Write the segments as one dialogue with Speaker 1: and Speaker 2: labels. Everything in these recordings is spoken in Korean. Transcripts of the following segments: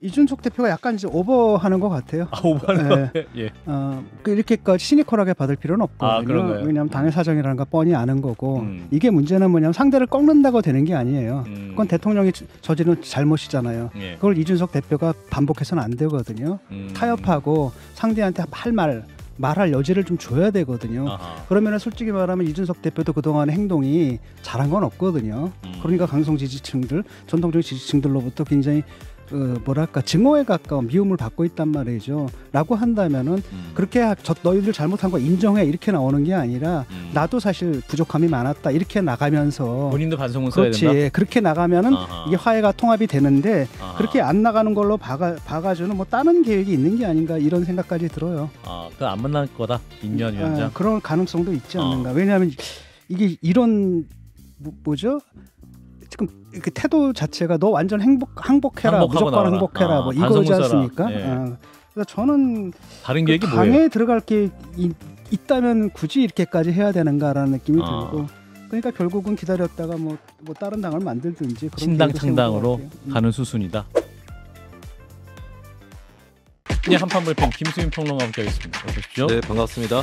Speaker 1: 이준석 대표가 약간 이제 오버하는 것 같아요.
Speaker 2: 오버하는 것 같아요. 예.
Speaker 1: 이렇게까지 시니컬하게 받을 필요는 없거든요.
Speaker 2: 그런가요?
Speaker 1: 왜냐하면 당의 사정이라는 거 뻔히 아는 거고 이게 문제는 뭐냐면 상대를 꺾는다고 되는 게 아니에요. 그건 대통령이 저지른 잘못이잖아요.
Speaker 2: 예.
Speaker 1: 그걸 이준석 대표가 반복해서는 안 되거든요. 타협하고 상대한테 말할 여지를 좀 줘야 되거든요. 그러면 솔직히 말하면 이준석 대표도 그동안 행동이 잘한 건 없거든요. 그러니까 강성 지지층들, 전통적인 지지층들로부터 굉장히 증오에 가까운 미움을 받고 있단 말이죠. 라고 한다면은 그렇게 너희들 잘못한 거 인정해 이렇게 나오는 게 아니라 나도 사실 부족함이 많았다 이렇게 나가면서
Speaker 2: 본인도 반성문 써야 된다.
Speaker 1: 그렇지. 그렇게 나가면은 이게 화해가 통합이 되는데 그렇게 안 나가는 걸로 봐가지고는 뭐 다른 계획이 있는 게 아닌가 이런 생각까지 들어요.
Speaker 2: 그 안 만날 거다 임요한 위원장.
Speaker 1: 그런 가능성도 있지 않는가. 왜냐하면 이게 이런 뭐죠? 지금 그 태도 자체가 너 완전 항복해라, 무조건 나와라. 항복해라, 뭐 이거지 않습니까?
Speaker 2: 예.
Speaker 1: 그래서 저는
Speaker 2: 다른 계획이
Speaker 1: 당에
Speaker 2: 뭐예요?
Speaker 1: 들어갈 게 있다면 굳이 이렇게까지 해야 되는가라는 느낌이 들고, 그러니까 결국은 기다렸다가 뭐 다른 당을 만들든지 그런
Speaker 2: 신당 창당으로 가는 수순이다. 네, 한판불평 김수민 평론가 함께하겠습니다. 어서 오십시오.
Speaker 3: 네, 반갑습니다.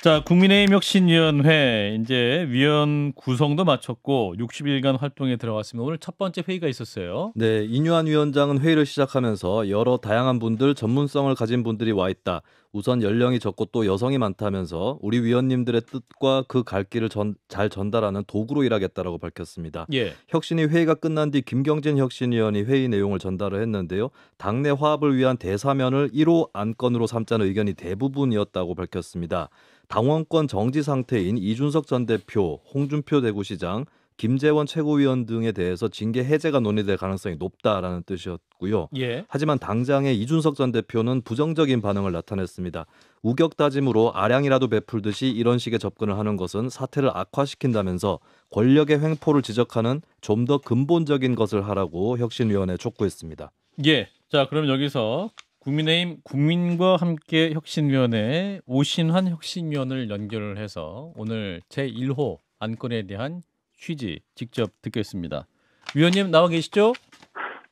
Speaker 2: 자, 국민의힘 혁신위원회 이제 위원 구성도 마쳤고 60일간 활동에 들어갔습니다. 오늘 첫 번째 회의가 있었어요.
Speaker 3: 네, 이뉴한 위원장은 회의를 시작하면서 여러 다양한 분들, 전문성을 가진 분들이 와 있다. 우선 연령이 적고 또 여성이 많다면서 우리 위원님들의 뜻과 그 갈 길을 잘 전달하는 도구로 일하겠다라고 밝혔습니다.
Speaker 2: 예.
Speaker 3: 혁신위 회의가 끝난 뒤 김경진 혁신위원이 회의 내용을 전달을 했는데요. 당내 화합을 위한 대사면을 1호 안건으로 삼자는 의견이 대부분이었다고 밝혔습니다. 당원권 정지 상태인 이준석 전 대표, 홍준표 대구시장, 김재원 최고위원 등에 대해서 징계 해제가 논의될 가능성이 높다라는 뜻이었고요.
Speaker 2: 예.
Speaker 3: 하지만 당장의 이준석 전 대표는 부정적인 반응을 나타냈습니다. 우격다짐으로 아량이라도 베풀듯이 이런 식의 접근을 하는 것은 사태를 악화시킨다면서 권력의 횡포를 지적하는 좀 더 근본적인 것을 하라고 혁신위원회에 촉구했습니다.
Speaker 2: 예. 자, 그럼 여기서 국민의힘 국민과 함께 혁신위원회 오신환 혁신위원을 연결을 해서 오늘 제1호 안건에 대한 취지 직접 듣겠습니다. 위원님 나와 계시죠?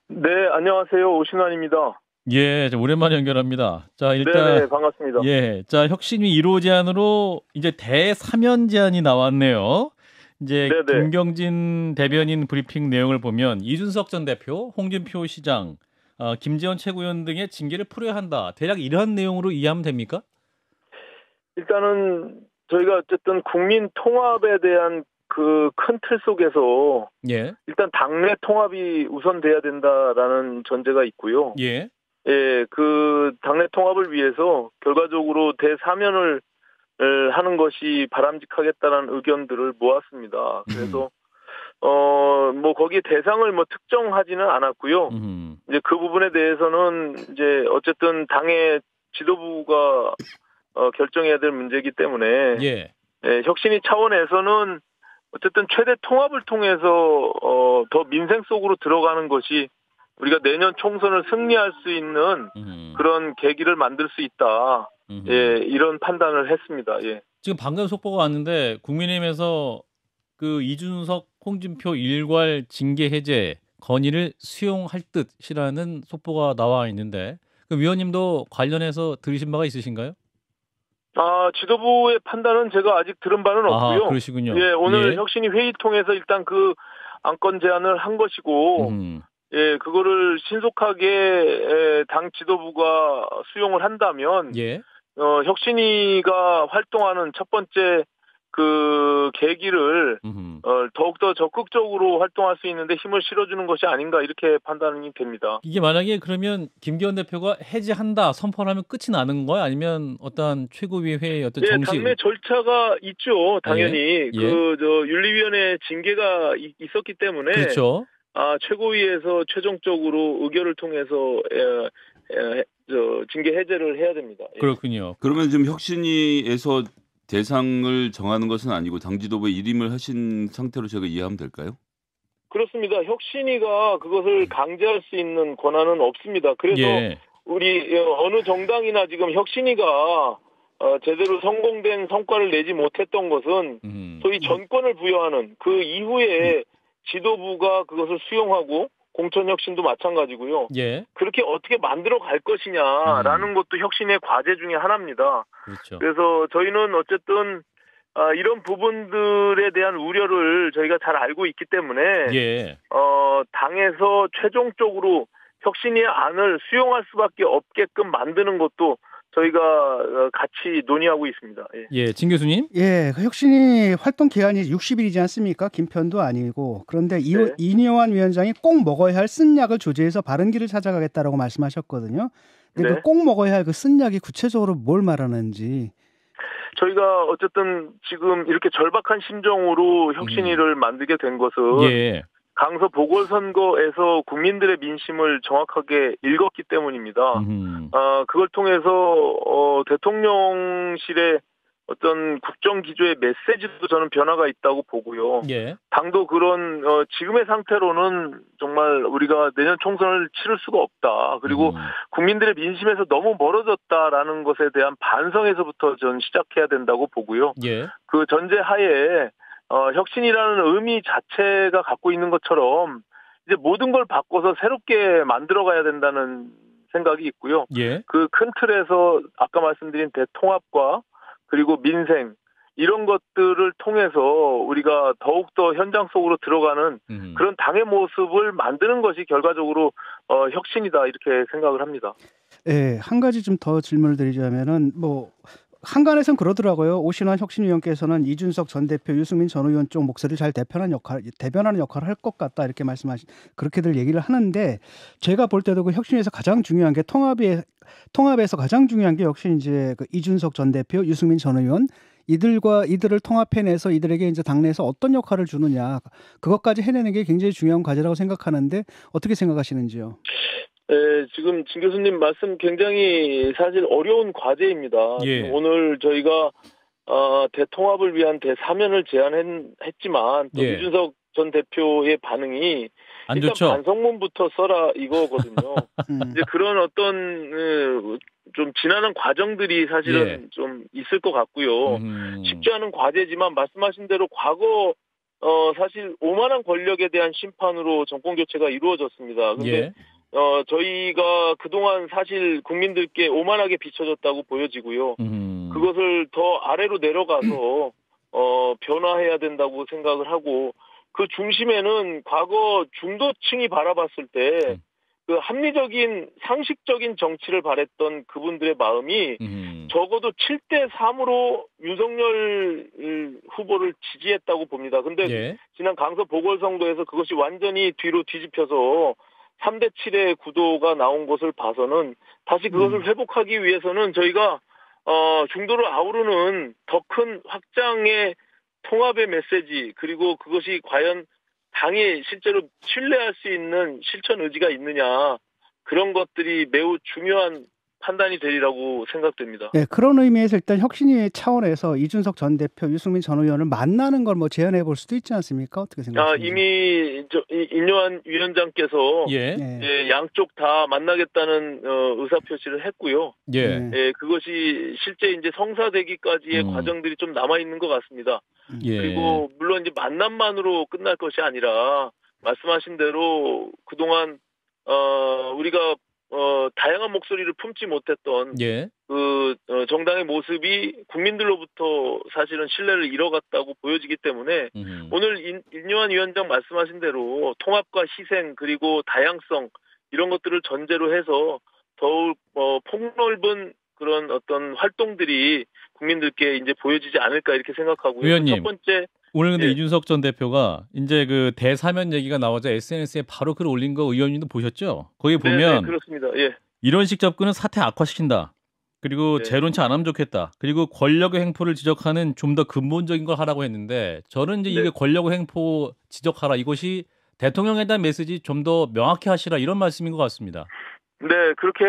Speaker 4: 네, 안녕하세요. 오신환입니다.
Speaker 2: 예, 오랜만에 연결합니다. 자, 일단
Speaker 4: 네, 반갑습니다.
Speaker 2: 예, 자 혁신위 1호 제안으로 이제 대사면 제안이 나왔네요. 이제
Speaker 4: 네네.
Speaker 2: 김경진 대변인 브리핑 내용을 보면 이준석 전 대표, 홍준표 시장, 김재원 최고위원 등의 징계를 풀어야 한다. 대략 이런 내용으로 이해하면 됩니까?
Speaker 4: 일단은 저희가 어쨌든 국민 통합에 대한 그 큰 틀 속에서
Speaker 2: 예.
Speaker 4: 일단 당내 통합이 우선돼야 된다라는 전제가 있고요.
Speaker 2: 예.
Speaker 4: 예, 그 당내 통합을 위해서 결과적으로 대사면을 하는 것이 바람직하겠다는 의견들을 모았습니다. 그래서 뭐 거기에 대상을 뭐 특정하지는 않았고요. 이제 그 부분에 대해서는 이제 어쨌든 당의 지도부가 결정해야 될 문제이기 때문에
Speaker 2: 예.
Speaker 4: 혁신위 차원에서는 어쨌든 최대 통합을 통해서 더 민생 속으로 들어가는 것이 우리가 내년 총선을 승리할 수 있는 그런 계기를 만들 수 있다. 예, 이런 판단을 했습니다. 예.
Speaker 2: 지금 방금 속보가 왔는데 국민의힘에서 그 이준석, 홍준표 일괄 징계 해제 건의를 수용할 듯이라는 속보가 나와 있는데 그 위원님도 관련해서 들으신 바가 있으신가요?
Speaker 4: 지도부의 판단은 제가 아직 들은 바는 없고요.
Speaker 2: 그러시군요.
Speaker 4: 예, 오늘
Speaker 2: 예.
Speaker 4: 혁신위 회의 통해서 일단 그 안건 제안을 한 것이고, 예, 그거를 신속하게 당 지도부가 수용을 한다면,
Speaker 2: 예.
Speaker 4: 혁신위가 활동하는 첫 번째 그 계기를 더욱더 적극적으로 활동할 수 있는데 힘을 실어주는 것이 아닌가 이렇게 판단이 됩니다.
Speaker 2: 이게 만약에 그러면 김기현 대표가 해제한다 선포를 하면 끝이 나는 거야? 아니면 어떤 최고위 회의 어떤 정식?
Speaker 4: 당내 절차가 있죠. 당연히
Speaker 2: 예.
Speaker 4: 윤리위원회 징계가 있었기 때문에
Speaker 2: 그렇죠.
Speaker 4: 최고위에서 최종적으로 의결을 통해서 징계 해제를 해야 됩니다. 예.
Speaker 2: 그렇군요.
Speaker 5: 그러면 지금 혁신위에서 대상을 정하는 것은 아니고 당 지도부에 일임을 하신 상태로 제가 이해하면 될까요?
Speaker 4: 그렇습니다. 혁신위가 그것을 강제할 수 있는 권한은 없습니다. 그래서
Speaker 2: 예.
Speaker 4: 우리 어느 정당이나 지금 혁신위가 제대로 성공된 성과를 내지 못했던 것은 소위 전권을 부여하는 그 이후에 지도부가 그것을 수용하고 공천혁신도 마찬가지고요.
Speaker 2: 예.
Speaker 4: 그렇게 어떻게 만들어 갈 것이냐라는 것도 혁신의 과제 중에 하나입니다.
Speaker 2: 그렇죠.
Speaker 4: 그래서 저희는 어쨌든 이런 부분들에 대한 우려를 저희가 잘 알고 있기 때문에
Speaker 2: 예.
Speaker 4: 당에서 최종적으로 혁신의 안을 수용할 수밖에 없게끔 만드는 것도 저희가 같이 논의하고 있습니다. 예,
Speaker 2: 예, 진 교수님.
Speaker 1: 예, 그 혁신이 활동 기간이 60일이지 않습니까? 긴 편도 아니고. 그런데 이뇨한 위원장이 꼭 먹어야 할 쓴 약을 조제해서 바른 길을 찾아가겠다라고 말씀하셨거든요. 근데
Speaker 4: 네.
Speaker 1: 그 꼭 먹어야 할 그 쓴 약이 구체적으로 뭘 말하는지.
Speaker 4: 저희가 어쨌든 지금 이렇게 절박한 심정으로 혁신위를 만들게 된 것은
Speaker 2: 예.
Speaker 4: 강서 보궐선거에서 국민들의 민심을 정확하게 읽었기 때문입니다. 그걸 통해서 대통령실의 어떤 국정기조의 메시지도 저는 변화가 있다고 보고요.
Speaker 2: 예.
Speaker 4: 당도 그런 지금의 상태로는 정말 우리가 내년 총선을 치를 수가 없다. 그리고 국민들의 민심에서 너무 멀어졌다라는 것에 대한 반성에서부터 전 시작해야 된다고 보고요.
Speaker 2: 예.
Speaker 4: 그 전제하에 혁신이라는 의미 자체가 갖고 있는 것처럼 이제 모든 걸 바꿔서 새롭게 만들어가야 된다는 생각이 있고요.
Speaker 2: 예.
Speaker 4: 그 큰 틀에서 아까 말씀드린 대통합과 그리고 민생 이런 것들을 통해서 우리가 더욱더 현장 속으로 들어가는 그런 당의 모습을 만드는 것이 결과적으로 혁신이다 이렇게 생각을 합니다.
Speaker 1: 예, 한 가지 좀 더 질문을 드리자면은 한간에선 그러더라고요. 오신환 혁신위원께서는 이준석 전 대표, 유승민 전 의원 쪽 목소리를 잘 대변하는 역할을 할 것 같다 이렇게 그렇게들 얘기를 하는데 제가 볼 때도 그 혁신에서 가장 중요한 게 통합에서 가장 중요한 게 역시 이제 그 이준석 전 대표, 유승민 전 의원 이들을 통합해내서 이들에게 이제 당내에서 어떤 역할을 주느냐 그것까지 해내는 게 굉장히 중요한 과제라고 생각하는데 어떻게 생각하시는지요?
Speaker 4: 네, 지금 진 교수님 말씀 굉장히 사실 어려운 과제입니다.
Speaker 2: 예.
Speaker 4: 오늘 저희가 대통합을 위한 대사면을 제안했지만 또
Speaker 2: 예.
Speaker 4: 이준석 전 대표의 반응이
Speaker 2: 안
Speaker 4: 일단
Speaker 2: 좋죠.
Speaker 4: 반성문부터 써라 이거거든요. 이제 그런 어떤 좀 지나는 과정들이 사실은 좀 있을 것 같고요. 쉽지 않은 과제지만 말씀하신 대로 과거 사실 오만한 권력에 대한 심판으로 정권 교체가 이루어졌습니다. 근데
Speaker 2: 예.
Speaker 4: 저희가 그동안 사실 국민들께 오만하게 비춰졌다고 보여지고요. 그것을 더 아래로 내려가서 변화해야 된다고 생각을 하고 그 중심에는 과거 중도층이 바라봤을 때 그 합리적인 상식적인 정치를 바랬던 그분들의 마음이 적어도 7대3으로 윤석열 후보를 지지했다고 봅니다. 근데 지난 강서 보궐선거에서 그것이 완전히 뒤로 뒤집혀서 3대7의 구도가 나온 것을 봐서는 다시 그것을 회복하기 위해서는 저희가 중도를 아우르는 더 큰 확장의 통합의 메시지 그리고 그것이 과연 당이 실제로 신뢰할 수 있는 실천 의지가 있느냐 그런 것들이 매우 중요한 판단이 되리라고 생각됩니다.
Speaker 1: 네, 그런 의미에서 일단 혁신위 차원에서 이준석 전 대표, 유승민 전 의원을 만나는 걸 제안해 볼 수도 있지 않습니까? 어떻게 생각하십니까?
Speaker 4: 이미 인요한 위원장께서 양쪽 다 만나겠다는 의사 표시를 했고요. 그것이 실제 이제 성사되기까지의 과정들이 좀 남아 있는 것 같습니다. 그리고 물론 이제 만남만으로 끝날 것이 아니라 말씀하신 대로 그동안 우리가 다양한 목소리를 품지 못했던 그 정당의 모습이 국민들로부터 사실은 신뢰를 잃어갔다고 보여지기 때문에 오늘 인요한 위원장 말씀하신 대로 통합과 희생 그리고 다양성 이런 것들을 전제로 해서 더욱 폭넓은 그런 어떤 활동들이 국민들께 이제 보여지지 않을까 이렇게 생각하고요.
Speaker 2: 위원님,
Speaker 4: 첫 번째
Speaker 2: 오늘 근데 이준석 전 대표가 이제 그 대사면 얘기가 나오자 SNS에 바로 글 올린 거 의원님도 보셨죠? 거기 보면
Speaker 4: 그렇습니다.
Speaker 2: 이런 식 접근은 사태 악화시킨다. 그리고 재론치 안 하면 좋겠다. 그리고 권력의 횡포를 지적하는 좀 더 근본적인 걸 하라고 했는데 저는 이제 이게 권력의 횡포 지적하라 이것이 대통령에 대한 메시지 좀 더 명확히 하시라 이런 말씀인 것 같습니다.
Speaker 4: 네, 그렇게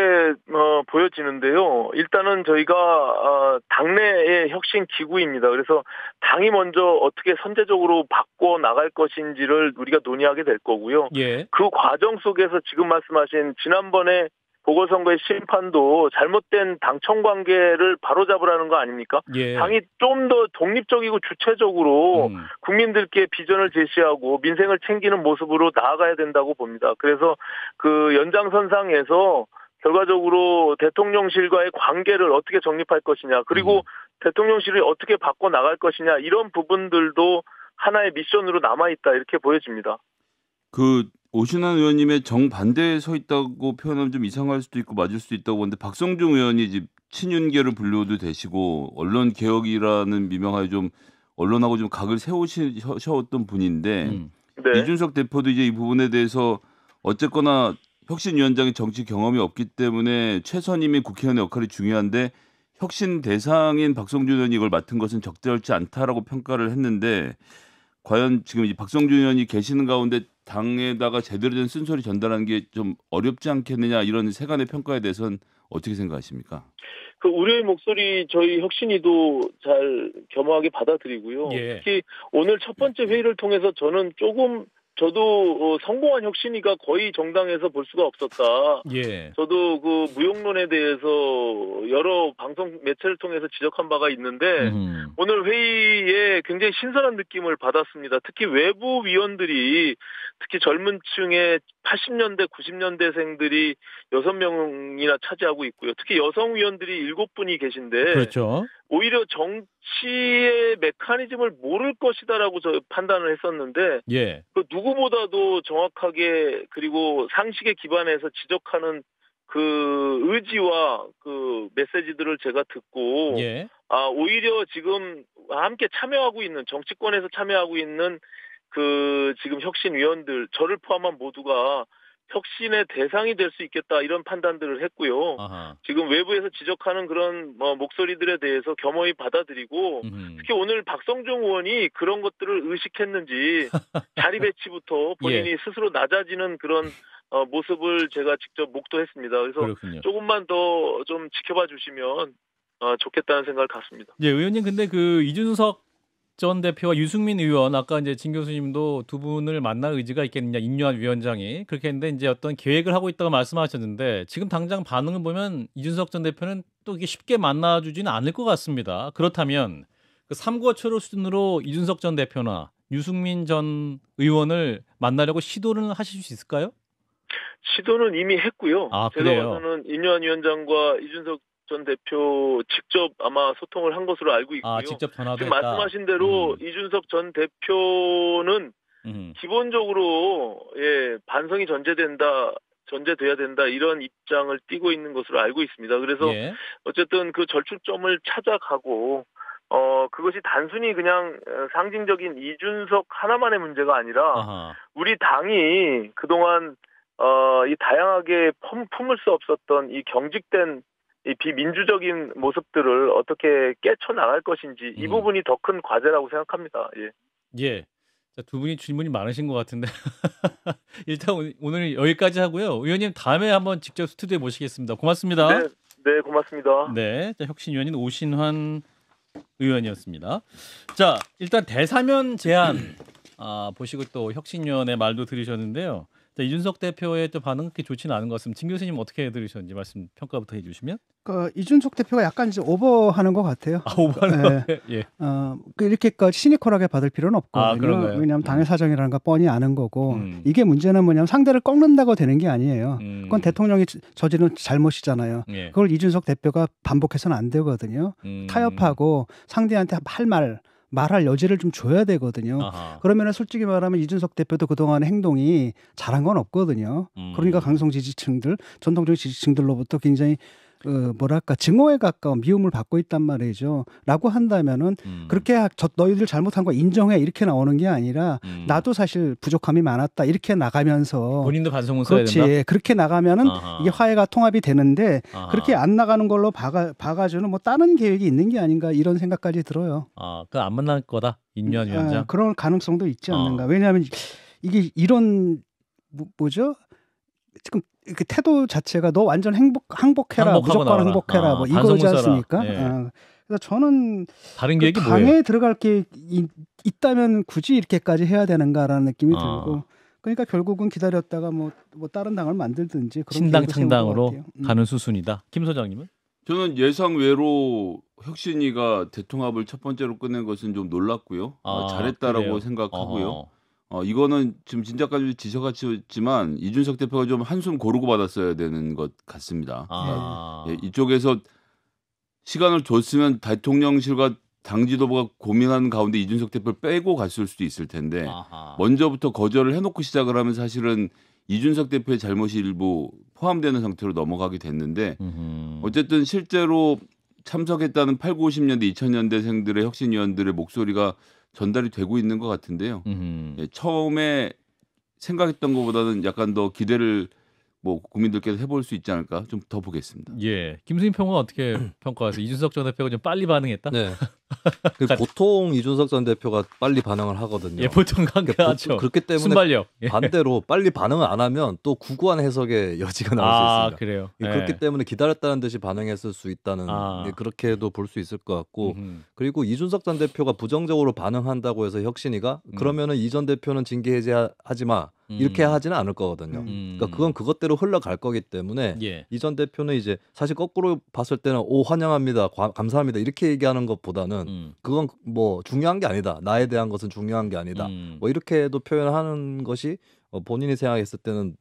Speaker 4: 보여지는데요. 일단은 저희가 당내의 혁신 기구입니다. 그래서 당이 먼저 어떻게 선제적으로 바꿔 나갈 것인지를 우리가 논의하게 될 거고요. 그 과정 속에서 지금 말씀하신 지난번에 보궐선거의 심판도 잘못된 당청 관계를 바로잡으라는 거 아닙니까?
Speaker 2: 예.
Speaker 4: 당이 좀 더 독립적이고 주체적으로 국민들께 비전을 제시하고 민생을 챙기는 모습으로 나아가야 된다고 봅니다. 그래서 그 연장선상에서 결과적으로 대통령실과의 관계를 어떻게 정립할 것이냐, 그리고 대통령실을 어떻게 바꿔 나갈 것이냐, 이런 부분들도 하나의 미션으로 남아있다, 이렇게 보여집니다.
Speaker 5: 그 오신환 의원님의 정반대에 서 있다고 표현하면 좀 이상할 수도 있고 맞을 수도 있다고 하는데, 박성중 의원이 이제 친윤계를 분류도 되시고 언론 개혁이라는 미명하에 좀 언론하고 좀 각을 세우셨던 분인데
Speaker 4: 네.
Speaker 5: 이준석 대표도 이제 이 부분에 대해서 어쨌거나 혁신위원장의 정치 경험이 없기 때문에 최선임인 국회의원의 역할이 중요한데 혁신 대상인 박성준 의원이 이걸 맡은 것은 적절치 않다라고 평가를 했는데, 과연 지금 이 박성준 의원이 계시는 가운데 당에다가 제대로 된 쓴소리 전달하는 게 좀 어렵지 않겠느냐, 이런 세간의 평가에 대해서는 어떻게 생각하십니까?
Speaker 4: 그 우려의 목소리 저희 혁신위도 잘 겸허하게 받아들이고요.
Speaker 2: 예.
Speaker 4: 특히 오늘 첫 번째 회의를 통해서 저도 성공한 혁신위가 거의 정당에서 볼 수가 없었다.
Speaker 2: 예.
Speaker 4: 저도 그 무용론에 대해서 여러 방송 매체를 통해서 지적한 바가 있는데 오늘 회의에 굉장히 신선한 느낌을 받았습니다. 특히 외부 위원들이, 특히 젊은 층의 80년대, 90년대생들이 6명이나 차지하고 있고요. 특히 여성 위원들이 7분이 계신데,
Speaker 2: 그렇죠.
Speaker 4: 오히려 정치의 메커니즘을 모를 것이다라고 저 판단을 했었는데,
Speaker 2: 예.
Speaker 4: 그 누구보다도 정확하게 그리고 상식에 기반해서 지적하는 그 의지와 그 메시지들을 제가 듣고,
Speaker 2: 예.
Speaker 4: 오히려 지금 함께 참여하고 있는, 정치권에서 참여하고 있는 그 지금 혁신위원들, 저를 포함한 모두가 혁신의 대상이 될 수 있겠다, 이런 판단들을 했고요.
Speaker 2: 아하.
Speaker 4: 지금 외부에서 지적하는 그런 목소리들에 대해서 겸허히 받아들이고, 특히 오늘 박성중 의원이 그런 것들을 의식했는지 자리 배치부터 본인이
Speaker 2: 예.
Speaker 4: 스스로 낮아지는 그런 모습을 제가 직접 목도했습니다. 그래서
Speaker 2: 그렇군요.
Speaker 4: 조금만 더 좀 지켜봐 주시면 좋겠다는 생각을 갖습니다.
Speaker 2: 예, 의원님, 근데 그 이준석 전 대표와 유승민 의원, 아까 이제 진 교수님도 두 분을 만날 의지가 있겠느냐, 임요한 위원장이 그렇게 했는데 이제 어떤 계획을 하고 있다고 말씀하셨는데, 지금 당장 반응을 보면 이준석 전 대표는 또 이게 쉽게 만나주지는 않을 것 같습니다. 그렇다면 그 3고 수준으로 이준석 전 대표나 유승민 전 의원을 만나려고 시도를 하실 수 있을까요?
Speaker 4: 시도는 이미 했고요.
Speaker 2: 아,
Speaker 4: 제가
Speaker 2: 그래요?
Speaker 4: 봐서는 임요한 위원장과 이준석 전 대표 직접 아마 소통을 한 것으로 알고 있고요.
Speaker 2: 직접 전화도
Speaker 4: 지금
Speaker 2: 했다.
Speaker 4: 말씀하신 대로 이준석 전 대표는 기본적으로 반성이 전제돼야 된다, 이런 입장을 띠고 있는 것으로 알고 있습니다. 그래서
Speaker 2: 예.
Speaker 4: 어쨌든 그 절충점을 찾아가고, 그것이 단순히 그냥 상징적인 이준석 하나만의 문제가 아니라
Speaker 2: 아하.
Speaker 4: 우리 당이 그동안 이 다양하게 품을 수 없었던 이 경직된 이 비민주적인 모습들을 어떻게 깨쳐나갈 것인지, 이 부분이 더 큰 과제라고 생각합니다. 예.
Speaker 2: 예. 자, 두 분이 질문이 많으신 것 같은데 일단 오늘 여기까지 하고요. 의원님, 다음에 한번 직접 스튜디오에 모시겠습니다. 고맙습니다.
Speaker 4: 네, 고맙습니다.
Speaker 2: 네, 자, 혁신위원인 오신환 의원이었습니다. 자, 일단 대사면 제안 보시고 또 혁신위원의 말도 들으셨는데요. 자, 이준석 대표의 또 반응 그렇게 좋지는 않은 것 같습니다. 진 교수님 어떻게 들으셨는지 말씀 평가부터 해주시면.
Speaker 1: 이준석 대표가 약간 이제 오버하는 것 같아요.
Speaker 2: 오버하는 거. 예.
Speaker 1: 이렇게까지 시니컬하게 받을 필요는 없거든요.
Speaker 2: 그런가요?
Speaker 1: 왜냐하면 당의 사정이라는 거 뻔히 아는 거고, 이게 문제는 뭐냐면 상대를 꺾는다고 되는 게 아니에요. 그건 대통령이 저지른 잘못이잖아요.
Speaker 2: 예.
Speaker 1: 그걸 이준석 대표가 반복해서는 안 되거든요. 타협하고 상대한테 말할 여지를 좀 줘야 되거든요.
Speaker 2: 아하.
Speaker 1: 그러면 솔직히 말하면 이준석 대표도 그동안 행동이 잘한 건 없거든요. 그러니까 강성 지지층들, 전통적 지지층들로부터 굉장히 증오에 가까운 미움을 받고 있단 말이죠. 라고 한다면은 그렇게 너희들 잘못한 거 인정해, 이렇게 나오는 게 아니라 나도 사실 부족함이 많았다, 이렇게 나가면서
Speaker 2: 본인도 반성을 써야 된다.
Speaker 1: 그렇지. 그렇게 나가면은 이게 화해가 통합이 되는데, 그렇게 안 나가는 걸로 봐가지고는 뭐 다른 계획이 있는 게 아닌가, 이런 생각까지 들어요.
Speaker 2: 그 안 만날 거다, 임요한 위원장.
Speaker 1: 그런 가능성도 있지 않는가. 왜냐하면 이게 이런 뭐죠? 지금 그 태도 자체가 너 완전 항복해라, 무조건
Speaker 2: 나와라.
Speaker 1: 항복해라, 뭐 이거지 않습니까?
Speaker 2: 예.
Speaker 1: 그래서 저는
Speaker 2: 다른 계획이
Speaker 1: 당에
Speaker 2: 뭐예요?
Speaker 1: 들어갈 게 있다면 굳이 이렇게까지 해야 되는가라는 느낌이 들고, 그러니까 결국은 기다렸다가 뭐 다른 당을 만들든지 그런
Speaker 2: 신당
Speaker 1: 계획을 세울 것
Speaker 2: 창당으로
Speaker 1: 같아요.
Speaker 2: 가는 수순이다. 김 소장님은?
Speaker 5: 저는 예상 외로 혁신위가 대통합을 첫 번째로 꺼낸 것은 좀 놀랐고요. 잘했다라고
Speaker 2: 그래요?
Speaker 5: 생각하고요. 이거는 지금 진작까지 지적하셨지만 이준석 대표가 좀 한숨 고르고 받았어야 되는 것 같습니다. 예, 이쪽에서 시간을 줬으면 대통령실과 당 지도부가 고민하는 가운데 이준석 대표를 빼고 갔을 수도 있을 텐데 먼저부터 거절을 해놓고 시작을 하면 사실은 이준석 대표의 잘못이 일부 포함되는 상태로 넘어가게 됐는데 어쨌든 실제로 참석했다는 8, 90년대, 2000년대생들의 혁신위원들의 목소리가 전달이 되고 있는 것 같은데요. 예, 처음에 생각했던 것보다는 약간 더 기대를 뭐 국민들께서 해볼 수 있지 않을까 좀 더 보겠습니다.
Speaker 2: 예, 김수인 평론가 어떻게 평가하세요? 이준석 전 대표가 좀 빨리 반응했다?
Speaker 3: 네. 보통 이준석 전 대표가 빨리 반응을 하거든요.
Speaker 2: 예, 보통 강하죠.
Speaker 3: 그렇기 때문에
Speaker 2: 순발력. 예.
Speaker 3: 반대로 빨리 반응을 안 하면 또 구구한 해석의 여지가 나올 수 있습니다.
Speaker 2: 그래요.
Speaker 3: 예, 그렇기 때문에 기다렸다는 듯이 반응했을 수 있다는 그렇게도 볼 수 있을 것 같고 그리고 이준석 전 대표가 부정적으로 반응한다고 해서 혁신위가 그러면은 이 전 대표는 징계 해제하지 마. 이렇게 하지는 않을 거거든요. 그러니까 그건 그것대로 흘러갈 거기 때문에 이 전 대표는 이제 사실 거꾸로 봤을 때는 환영합니다, 감사합니다 이렇게 얘기하는 것보다는 그건 뭐 중요한 게 아니다. 나에 대한 것은 중요한 게 아니다. 뭐 이렇게도 표현하는 것이 본인이 생각했을 때는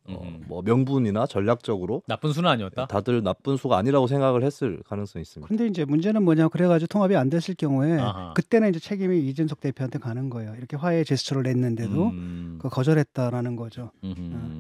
Speaker 3: 뭐 명분이나 전략적으로
Speaker 2: 나쁜 수는 아니었다.
Speaker 3: 다들 나쁜 수가 아니라고 생각을 했을 가능성이 있습니다.
Speaker 1: 근데 이제 문제는 뭐냐 그래가지고 통합이 안 됐을 경우에 그때는 이제 책임이 이준석 대표한테 가는 거예요. 이렇게 화해 제스처를 냈는데도 그 거절했다라는 거죠.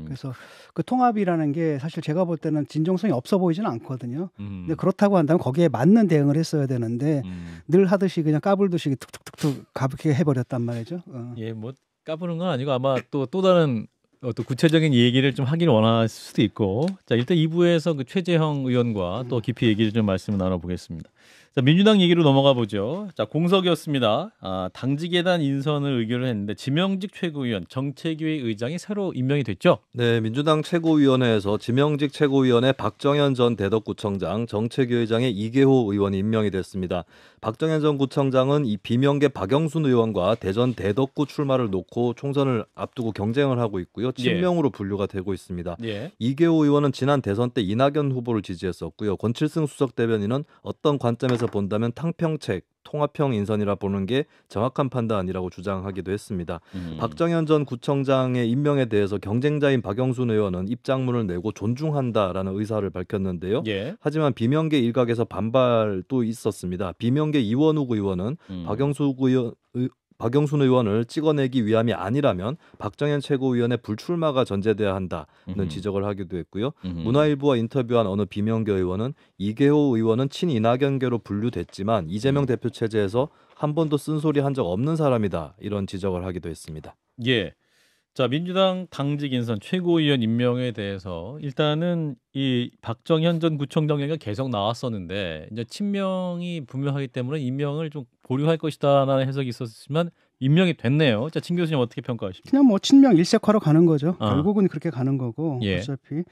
Speaker 1: 그래서 그 통합이라는 게 사실 제가 볼 때는 진정성이 없어 보이지는 않거든요. 근데 그렇다고 한다면 거기에 맞는 대응을 했어야 되는데 늘 하듯이 그냥 까불듯이 툭툭툭툭 가볍게 해버렸단 말이죠.
Speaker 2: 예, 뭐 까부는 건 아니고 아마 또 다른 또 구체적인 얘기를 좀 하길 원할 수도 있고. 자, 일단 2부에서 그 최재형 의원과 또 깊이 얘기를 좀 말씀을 나눠보겠습니다. 자, 민주당 얘기로 넘어가 보죠. 자, 공석이었습니다. 당직에 대한 인선을 의결을 했는데 지명직 최고위원 정책위 의장이 새로 임명이 됐죠?
Speaker 3: 네, 민주당 최고위원회에서 지명직 최고위원회 박정현 전 대덕구청장, 정책위 의장의 이계호 의원이 임명이 됐습니다. 박정현 전 구청장은 이 비명계 박영순 의원과 대전 대덕구 출마를 놓고 총선을 앞두고 경쟁을 하고 있고요. 친명으로 분류가 되고 있습니다. 이계호 의원은 지난 대선 때 이낙연 후보를 지지했었고요. 권칠승 수석 대변인은 어떤 관점에서 본다면 탕평책, 통합형 인선이라 보는 게 정확한 판단이라고 주장하기도 했습니다. 박정현 전 구청장의 임명에 대해서 경쟁자인 박영순 의원은 입장문을 내고 존중한다라는 의사를 밝혔는데요. 하지만 비명계 일각에서 반발도 있었습니다. 비명계 이원욱 의원은 박영순 의원을 찍어내기 위함이 아니라면 박정현 최고위원의 불출마가 전제돼야 한다는 지적을 하기도 했고요. 문화일보와 인터뷰한 어느 비명계 의원은 이계호 의원은 친이낙연계로 분류됐지만 이재명 대표 체제에서 한 번도 쓴소리 한 적 없는 사람이다. 이런 지적을 하기도 했습니다.
Speaker 2: 예. 자, 민주당 당직 인선 최고위원 임명에 대해서 일단은 이 박정현 전 구청장 얘기가 계속 나왔었는데 이제 친명이 분명하기 때문에 임명을 좀 보류할 것이다라는 해석이 있었지만 임명이 됐네요. 자, 친 교수님 어떻게 평가하십니까?
Speaker 1: 그냥 뭐 친명 일색화로 가는 거죠. 결국은 그렇게 가는 거고 어차피.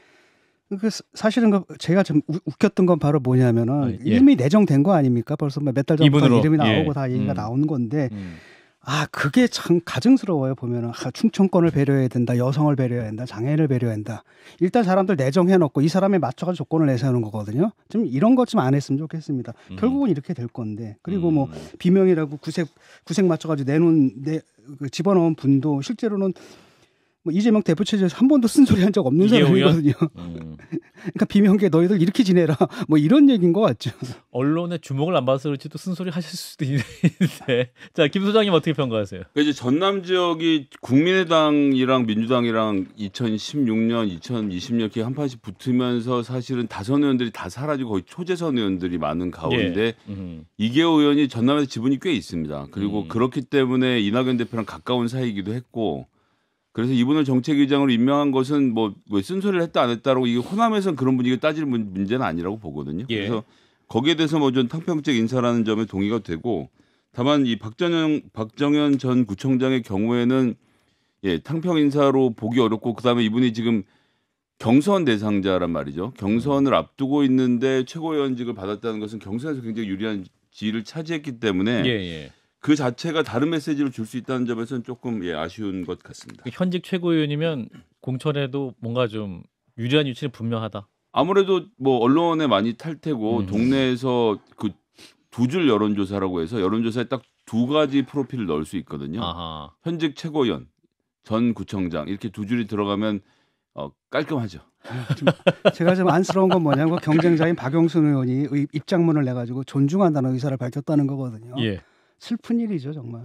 Speaker 1: 사실은 제가 좀 웃겼던 건 바로 뭐냐면은 이름이 내정된 거 아닙니까? 벌써 몇 달 전부터 이름이 나오고 다 얘기가 나오는 건데 그게 참 가증스러워요. 보면은 충청권을 배려해야 된다, 여성을 배려해야 된다, 장애인을 배려해야 된다. 일단 사람들 내정해놓고 이 사람에 맞춰가지고 조건을 내세우는 거거든요. 좀 이런 것 좀 안 했으면 좋겠습니다. 결국은 이렇게 될 건데. 그리고 뭐 비명이라고 구색 맞춰가지고 집어넣은 분도 실제로는 뭐 이재명 대표 체제에서 한 번도 쓴소리 한 적 없는 사람이거든요. 그러니까 비명계 너희들 이렇게 지내라 뭐 이런 얘기인 것 같죠.
Speaker 2: 언론의 주목을 안 받아서 그렇지 또 쓴소리 하실 수도 있는데. 자, 김 소장님 어떻게 평가하세요?
Speaker 5: 그러니까 이제 전남 지역이 국민의당이랑 민주당이랑 2016년, 2020년 이렇게 한 판씩 붙으면서 사실은 다선 의원들이 다 사라지고 거의 초재선 의원들이 많은 가운데 이계호 의원이 전남에서 지분이 꽤 있습니다. 그리고 그렇기 때문에 이낙연 대표랑 가까운 사이이기도 했고 그래서 이분을 정책위장으로 임명한 것은 뭐 쓴소리를 했다 안 했다라고 이게 호남에서는 그런 분위기가 따질 문제는 아니라고 보거든요. 그래서 거기에 대해서 뭐 좀 탕평적 인사라는 점에 동의가 되고 다만 이 박정현 전 구청장의 경우에는 탕평 인사로 보기 어렵고 그다음에 이분이 지금 경선 대상자란 말이죠. 경선을 앞두고 있는데 최고위원직을 받았다는 것은 경선에서 굉장히 유리한 지위를 차지했기 때문에 그 자체가 다른 메시지를 줄 수 있다는 점에서는 조금 아쉬운 것 같습니다.
Speaker 2: 현직 최고위원이면 공천에도 뭔가 좀 유리한 위치는 분명하다.
Speaker 5: 아무래도 뭐 언론에 많이 탈 테고 동네에서 그 두 줄 여론조사라고 해서 여론조사에 딱 두 가지 프로필을 넣을 수 있거든요.
Speaker 2: 아하.
Speaker 5: 현직 최고위원, 전 구청장 이렇게 두 줄이 들어가면 깔끔하죠.
Speaker 1: 제가 좀 안쓰러운 건 뭐냐면 경쟁자인 박용순 의원이 입장문을 내가지고 존중한다는 의사를 밝혔다는 거거든요.
Speaker 2: 예.
Speaker 1: 슬픈 일이죠 정말.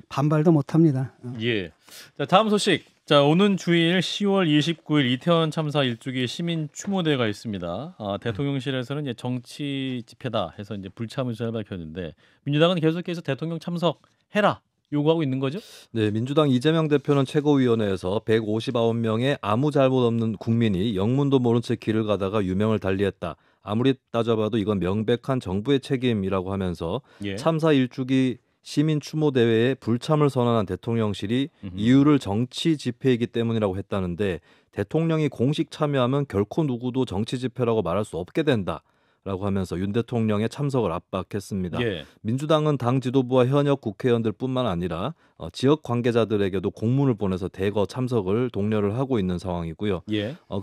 Speaker 1: 반발도 못합니다.
Speaker 2: 예. 자 다음 소식. 자 오는 주일 10월 29일 이태원 참사 1주기 시민 추모대회가 있습니다. 대통령실에서는 이제 정치 집회다 해서 이제 불참 의사를 밝혔는데 민주당은 계속해서 대통령 참석해라 요구하고 있는 거죠?
Speaker 3: 네, 민주당 이재명 대표는 최고위원회에서 159명의 아무 잘못 없는 국민이 영문도 모른 채 길을 가다가 유명을 달리했다. 아무리 따져봐도 이건 명백한 정부의 책임이라고 하면서 참사 1주기 시민 추모 대회에 불참을 선언한 대통령실이 이유를 정치 집회이기 때문이라고 했다는데 대통령이 공식 참여하면 결코 누구도 정치 집회라고 말할 수 없게 된다. 라고 하면서 윤 대통령의 참석을 압박했습니다. 민주당은 당 지도부와 현역 국회의원들뿐만 아니라 지역 관계자들에게도 공문을 보내서 대거 참석을 독려를 하고 있는 상황이고요.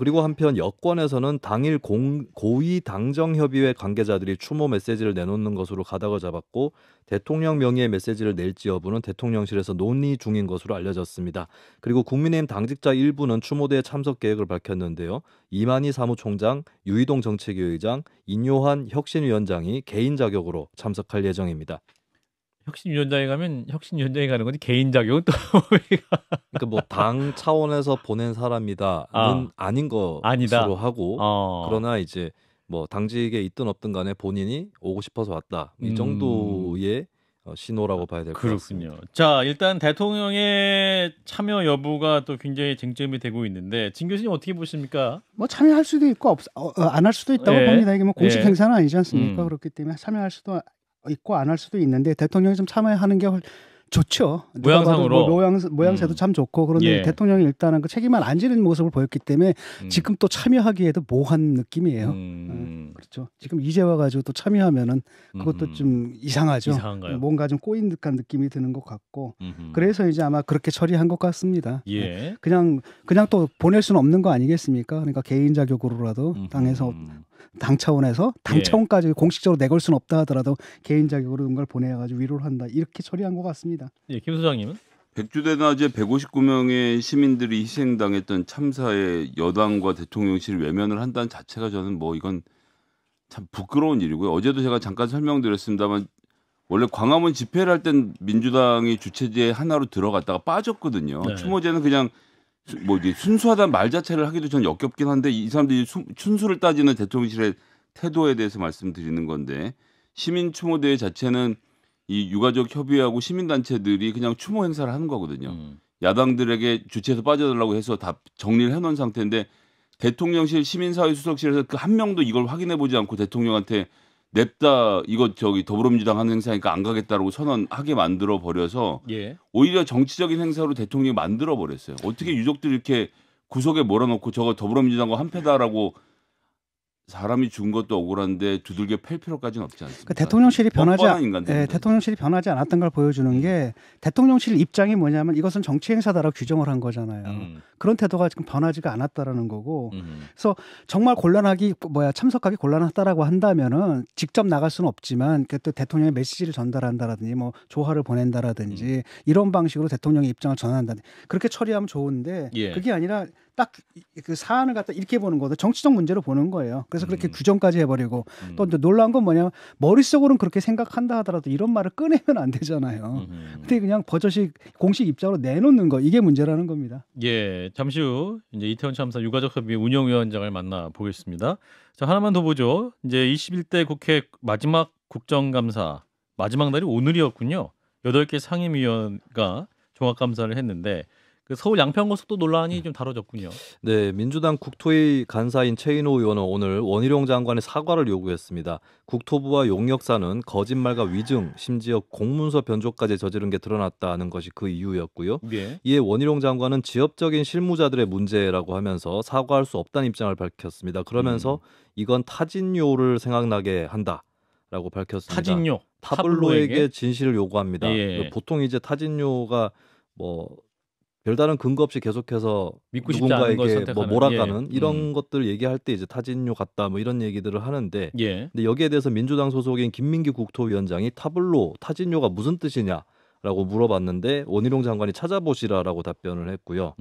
Speaker 3: 그리고 한편 여권에서는 당일 고위 당정협의회 관계자들이 추모 메시지를 내놓는 것으로 가닥을 잡았고 대통령 명의의 메시지를 낼지 여부는 대통령실에서 논의 중인 것으로 알려졌습니다. 그리고 국민의힘 당직자 일부는 추모대회 참석 계획을 밝혔는데요. 이만희 사무총장, 유이동 정책위 의장, 인요한 혁신위원장이 개인 자격으로 참석할 예정입니다.
Speaker 2: 혁신위원장에 가면 혁신위원장이 가는 건지 개인 자격은 또
Speaker 3: 그러니까 뭐 당 차원에서 보낸 사람이다는 아닌 것으로 하고 그러나 이제 뭐 당직에 있든 없든 간에 본인이 오고 싶어서 왔다. 이 정도의 신호라고 봐야 될 것 같습니다.
Speaker 2: 그렇군요. 자, 일단 대통령의 참여 여부가 또 굉장히 쟁점이 되고 있는데 진 교수님 어떻게 보십니까?
Speaker 1: 뭐 참여할 수도 있고 안 할 수도 있다고 봅니다. 이게 뭐 공식 행사는 아니지 않습니까? 그렇기 때문에 참여할 수도 있고 안 할 수도 있는데 대통령이 좀 참여하는 게 좋죠.
Speaker 2: 모양상으로
Speaker 1: 모양새도 참 좋고 그런데 대통령이 일단은 그 책임을 안 지는 모습을 보였기 때문에 지금 또 참여하기에도 모호한 느낌이에요. 그렇죠. 지금 이제 와가지고 또 참여하면은 그것도 좀 이상하죠.
Speaker 2: 이상한가요?
Speaker 1: 뭔가 좀 꼬인 듯한 느낌이 드는 것 같고 그래서 이제 아마 그렇게 처리한 것 같습니다. 그냥 또 보낼 수는 없는 거 아니겠습니까? 그러니까 개인 자격으로라도 당에서 당 차원에서 당 차원까지 공식적으로 내걸 수는 없다 하더라도 개인 자격으로 뭔가를 보내가지고 위로를 한다 이렇게 처리한 것 같습니다.
Speaker 2: 김 소장님은?
Speaker 5: 백주대낮에 159명의 시민들이 희생당했던 참사에 여당과 대통령실 외면을 한다는 자체가 저는 뭐 이건 참 부끄러운 일이고요. 어제도 제가 잠깐 설명드렸습니다만 원래 광화문 집회를 할 땐 민주당이 주최지의 하나로 들어갔다가 빠졌거든요. 추모제는 그냥 뭐 순수하다는 말 자체를 하기도 전 역겹긴 한데 이 사람들이 순수를 따지는 대통령실의 태도에 대해서 말씀드리는 건데 시민 추모대회 자체는 이 유가족 협의회하고 시민단체들이 그냥 추모 행사를 하는 거거든요. 야당들에게 주최에서 빠져달라고 해서 다 정리를 해놓은 상태인데 대통령실 시민사회수석실에서 그 한 명도 이걸 확인해보지 않고 대통령한테 냅다 이거 더불어민주당 하는 행사니까 안 가겠다라고 선언하게 만들어 버려서 오히려 정치적인 행사로 대통령이 만들어 버렸어요. 어떻게 유족들이 이렇게 구석에 몰아놓고 저거 더불어민주당과 한패다라고 사람이 죽은 것도 억울한데 두들겨 팰 필요까지는 없지 않습니까?
Speaker 1: 대통령실이 대통령실이 변하지 않았던 걸 보여주는 게 대통령실 입장이 뭐냐면 이것은 정치 행사다라고 규정을 한 거잖아요. 그런 태도가 지금 변하지가 않았다라는 거고. 그래서 정말 참석하기 곤란하다라고 한다면은 직접 나갈 수는 없지만 또 대통령의 메시지를 전달한다라든지 뭐 조화를 보낸다라든지 이런 방식으로 대통령의 입장을 전한다든지 그렇게 처리하면 좋은데 그게 아니라 딱 그 사안을 갖다 이렇게 보는 거도 정치적 문제로 보는 거예요. 그래서 그렇게 규정까지 해버리고 또 놀라운 건 뭐냐면 머릿속으로는 그렇게 생각한다 하더라도 이런 말을 꺼내면 안 되잖아요. 근데 그냥 버젓이 공식 입장으로 내놓는 거 이게 문제라는 겁니다.
Speaker 2: 잠시 후 이제 이태원 참사 유가족협의회 운영위원장을 만나 보겠습니다. 자 하나만 더 보죠. 이제 21대 국회 마지막 국정감사 마지막 날이 오늘이었군요. 8개 상임위원가 종합감사를 했는데 그 서울 양평고속도 논란이 좀 다뤄졌군요.
Speaker 3: 네, 민주당 국토위 간사인 최인호 의원은 오늘 원희룡 장관의 사과를 요구했습니다. 국토부와 용역사는 거짓말과 위증, 심지어 공문서 변조까지 저지른 게 드러났다는 것이 그 이유였고요. 이에 원희룡 장관은 지엽적인 실무자들의 문제라고 하면서 사과할 수 없다는 입장을 밝혔습니다. 그러면서 이건 타진요를 생각나게 한다라고 밝혔습니다.
Speaker 2: 타진요?
Speaker 3: 타블로에게 진실을 요구합니다.
Speaker 2: 예.
Speaker 3: 보통 이제 타진요가 뭐 별다른 근거 없이 계속해서
Speaker 2: 믿고 싶지 않은 걸
Speaker 3: 누군가에게 뭐
Speaker 2: 선택하는,
Speaker 3: 몰아가는 이런 것들 얘기할 때 이제 타진요 같다 뭐 이런 얘기들을 하는데
Speaker 2: 예.
Speaker 3: 근데 여기에 대해서 민주당 소속인 김민기 국토위원장이 타블로 타진요가 무슨 뜻이냐라고 물어봤는데 원희룡 장관이 찾아보시라라고 답변을 했고요.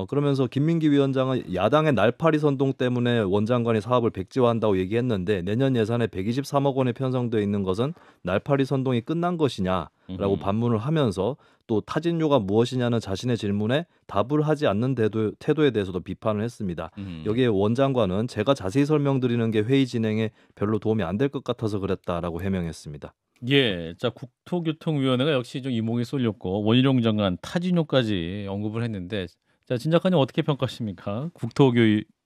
Speaker 3: 그러면서 김민기 위원장은 야당의 날파리 선동 때문에 원 장관이 사업을 백지화한다고 얘기했는데 내년 예산에 123억 원에 편성되어 있는 것은 날파리 선동이 끝난 것이냐라고 반문을 하면서 또 타진요가 무엇이냐는 자신의 질문에 답을 하지 않는 태도에 대해서도 비판을 했습니다. 여기에 원 장관은 제가 자세히 설명드리는 게 회의 진행에 별로 도움이 안 될 것 같아서 그랬다라고 해명했습니다.
Speaker 2: 예, 자 국토교통위원회가 역시 좀 이목이 쏠렸고 원희룡 장관 타진요까지 언급을 했는데, 자 진 작가님 어떻게 평가하십니까?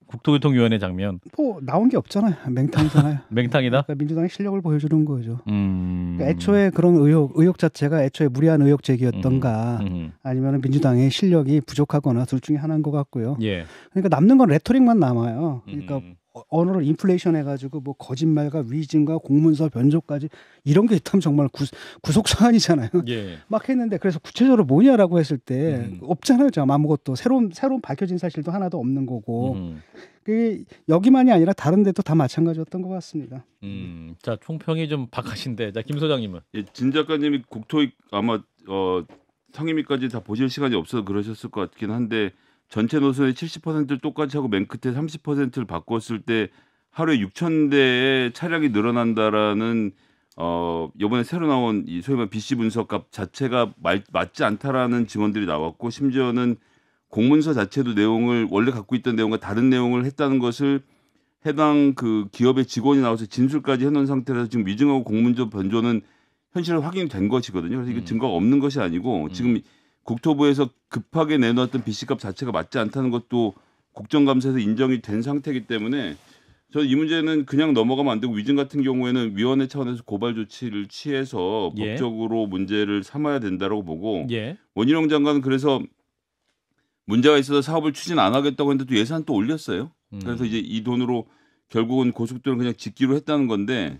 Speaker 2: 국토교통위원회 장면.
Speaker 1: 뭐 나온 게 없잖아요. 맹탕이잖아요.
Speaker 2: 맹탕이다.
Speaker 1: 그러니까 민주당의 실력을 보여주는 거죠. 그러니까 애초에 그런 의혹 자체가 애초에 무리한 의혹 제기였던가 아니면 민주당의 실력이 부족하거나 둘 중에 하나인 것 같고요.
Speaker 2: 예.
Speaker 1: 그러니까 남는 건 레토릭만 남아요. 그러니까 언어를 인플레이션 해가지고 뭐 거짓말과 위증과 공문서 변조까지 이런 게 있다면 정말 구속 사안이잖아요.
Speaker 2: 예.
Speaker 1: 막 했는데 그래서 구체적으로 뭐냐라고 했을 때 없잖아요. 지금 아무것도 새로운 밝혀진 사실도 하나도 없는 거고. 그게 여기만이 아니라 다른 데도 다 마찬가지였던 것 같습니다.
Speaker 2: 자 총평이 좀 박하신데, 자 김 소장님은.
Speaker 5: 예, 진 작가님이 국토위 아마 상임위까지 다 보실 시간이 없어서 그러셨을 것 같긴 한데 전체 노선의 70%를 똑같이 하고 맨 끝에 30%를 바꿨을 때 하루에 6,000대의 차량이 늘어난다라는 이번에 새로 나온 이 소위 말하는 BC 분석값 자체가 맞지 않다라는 증언들이 나왔고 심지어는 공문서 자체도 내용을 원래 갖고 있던 내용과 다른 내용을 했다는 것을 해당 그 기업의 직원이 나와서 진술까지 해놓은 상태라서 지금 위증하고 공문서 변조는 현실로 확인된 것이거든요. 그래서 이게 증거가 없는 것이 아니고 지금 국토부에서 급하게 내놓았던 BC값 자체가 맞지 않다는 것도 국정감사에서 인정이 된 상태이기 때문에 저는 이 문제는 그냥 넘어가면 안 되고 위증 같은 경우에는 위원회 차원에서 고발 조치를 취해서 법적으로 문제를 삼아야 된다고 보고 원희룡 장관은 그래서 문제가 있어서 사업을 추진 안 하겠다고 했는데 또 예산 또 올렸어요. 그래서 이제 이 돈으로 결국은 고속도로를 그냥 짓기로 했다는 건데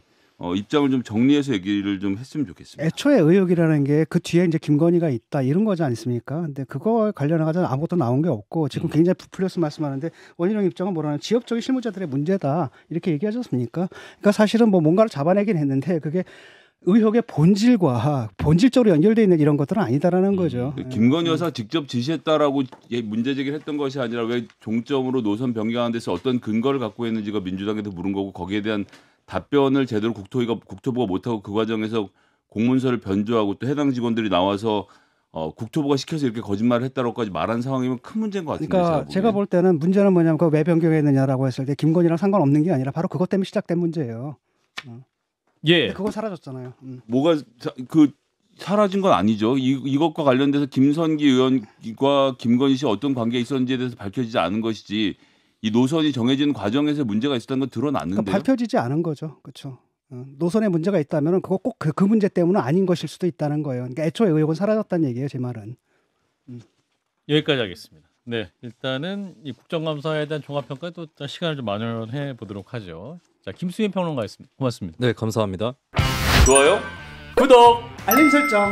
Speaker 5: 입장을 좀 정리해서 얘기를 좀 했으면 좋겠습니다.
Speaker 1: 애초에 의혹이라는 게 그 뒤에 이제 김건희가 있다 이런 거지 않습니까? 근데 그거 관련해서 아무것도 나온 게 없고 지금 굉장히 부풀려서 말씀하는데 원희룡 입장은 뭐라는 지역적인 실무자들의 문제다 이렇게 얘기하지 않습니까? 그러니까 사실은 뭐 뭔가를 잡아내긴 했는데 그게 의혹의 본질적으로 연결되어 있는 이런 것들은 아니다라는 거죠.
Speaker 5: 김건희 여사가 직접 지시했다라고 문제 제기를 했던 것이 아니라 왜 종점으로 노선 변경하는 데서 어떤 근거를 갖고 있는지가 민주당에도 물은 거고 거기에 대한 답변을 제대로 국토부가 못하고 그 과정에서 공문서를 변조하고 또 해당 직원들이 나와서 국토부가 시켜서 이렇게 거짓말을 했다고까지 말한 상황이면 큰 문제인 것 같은데.
Speaker 1: 그러니까 제가 볼 때는 문제는 뭐냐면 왜 변경했느냐라고 했을 때 김건희랑 상관없는 게 아니라 바로 그것 때문에 시작된 문제예요.
Speaker 2: 예.
Speaker 1: 그거 사라졌잖아요.
Speaker 5: 뭐가 사라진 건 아니죠. 이것과 관련돼서 김선기 의원과 김건희 씨 어떤 관계가 있었는지에 대해서 밝혀지지 않은 것이지 이 노선이 정해진 과정에서 문제가 있었다는 건 드러났는데요.
Speaker 1: 그러니까 밝혀지지 않은 거죠. 그렇죠. 노선에 문제가 있다면 그거 꼭 그 문제 때문은 아닌 것일 수도 있다는 거예요. 그러니까 애초에 의혹은 사라졌다는 얘기예요. 제 말은.
Speaker 2: 여기까지 하겠습니다. 네, 일단은 이 국정감사에 대한 종합평가 또 시간을 좀 마련해 보도록 하죠. 자, 김수현 평론가였습니다. 고맙습니다.
Speaker 3: 네, 감사합니다.
Speaker 2: 좋아요, 구독,
Speaker 1: 알림 설정.